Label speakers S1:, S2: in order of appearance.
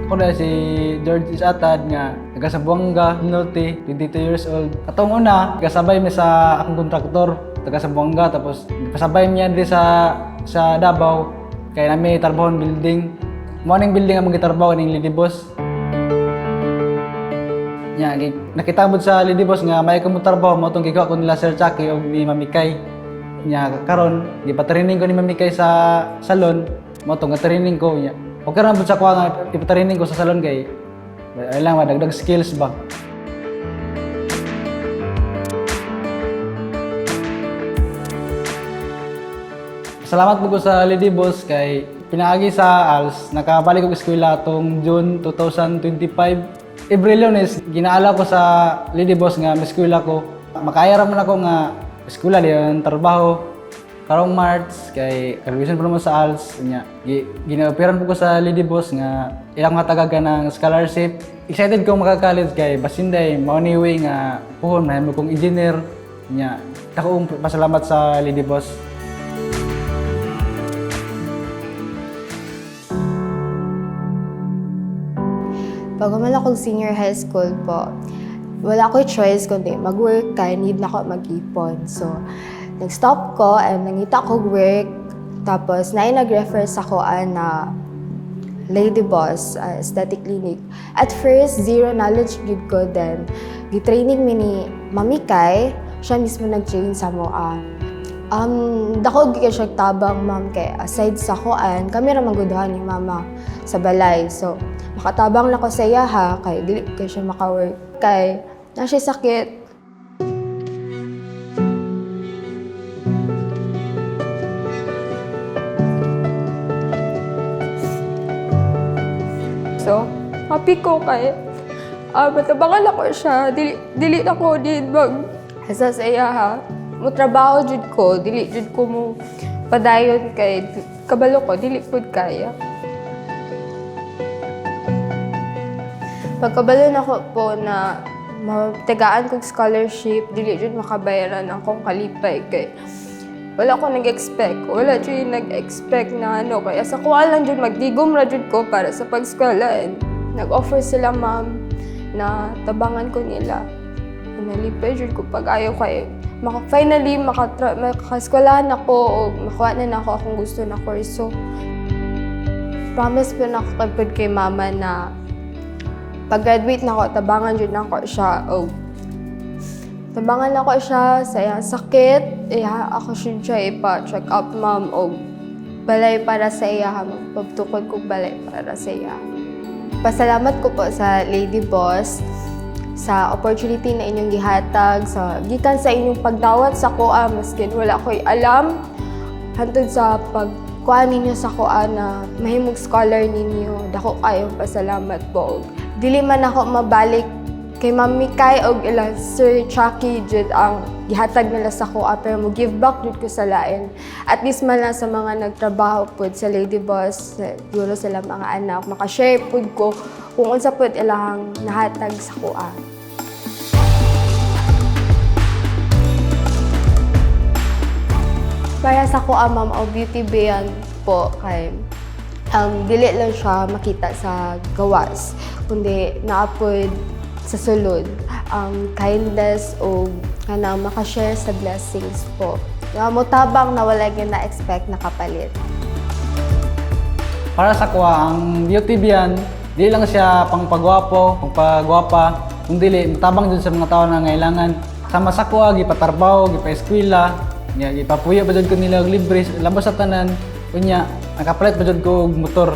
S1: Ako na si George Atad nga taga Sambuanga, Norte, 22 years old. Katong una, kasabay mi sa akong kontraktor taga Sambuanga, tapos pasabay niya diri sa Davao kay nami tarbahon building. Morning building ang mga trabaho ning Lady Boss. Nya nakitabod sa Lady Boss nga may kamo trabaho mo tong gigawa ko nila Sir Chucky og ni Mami Kay. Nya karon gipa-training ko ni Mami Kay sa salon, mo tong training ko nya. Okay ra sa kuha nga ipa-training ko sa salon kay ay lang madagdag skills ba. Salamat po ko sa Lady Boss kay pinaagi sa ALS, nakabalik ko eskwela tong June 2025. Every Lunes, ginaala ko sa Lady Boss nga eskwela ko. Makaya raman ako nga eskwela diyan trabaho. Karong March kay graduation pa naman sa ALS nya. Ginaoperan po ko sa Lady Boss nga ilang matagagan ng scholarship. Excited ko maka-college kay basinday mao ni way nga puhon mahimo kong engineer nya. Dako pasalamat sa Lady Boss.
S2: Pag umala kong senior high school po, wala ko choice kundi mag-work kaya need na ako mag-ipon. So, nag-stop ko and nangita ko work. Tapos, nag-refer sa ko na Lady Boss, aesthetic clinic. At first, zero knowledge gid ko. Then, gitraining mi ni Mami Kay. Siya mismo nag-train sa mo. Dako gid siya tabang ma'am kay aside sa koan, kami ra maguduhan ni mama sa balay. So, makatabang na ko sa iya ha kay dili kay siya maka-work kay na siya sakit.
S3: So, happy ko kay matabangan ako siya, dili na ko din asa sa iya ha. Mo trabaho jud ko, dili jud ko mo padayon kay kabalo ko, dili pud kaya. Pagkabalo na ko po na matagaan kong scholarship, dili jud makabayaran akong kalipay kay wala ko nag-expect. Wala jud nag-expect na kaya sa kuha lang jud magdigom ra jud ko para sa pag-eskwela. Nag-offer sila ma'am na tabangan ko nila. Nalipay jud ko pag-ayaw kay finally makaeskwelahan ako o makuha na ako akong gusto na course. So, promise po na ako kay mama na pag-graduate na ako, tabangan jud na ako siya. O, tabangan na ako siya sa iyang sakit. Ako siya ipa-check up ma'am o balay para sa iya. Magpagtukod kong balay para sa iya. Pasalamat ko po sa Lady Boss sa opportunity na inyong gihatag, sa gikan sa inyong pagdawat sa kuha, maskin wala ko'y alam, hantod sa pagkuha ninyo sa kuha na mahimog scholar ninyo, dako kayong pasalamat po. Dili man ako mabalik kay Mami Kay o ilang Sir Chucky jud ang gihatag nila sa kuha, pero mo give back jud ko sa lain. At least man lang sa mga nagtrabaho pud sa Lady Boss, siguro sila mga anak, makashare pud ko kung unsa pud ilang nahatag sa kuha. Para sa kuha ma'am o beauty band po kay dili lang siya makita sa gawas, kundi naapod sa sulod kindness o kanang makashare sa blessings po. Motabang na wala gyud na-expect na kapalit.
S1: Para sa kuha, ang beauty band, di lang siya pangpagwapo, pangpagwapa, kung dili, matabang dun sa mga tao na ngailangan. Sama sa kuha, gipatarbaho, gipa-eskwela, gipapuyo pa dyan ko nila og libre, labas sa tanan, kunya, nakapalit pa dyan ko og motor.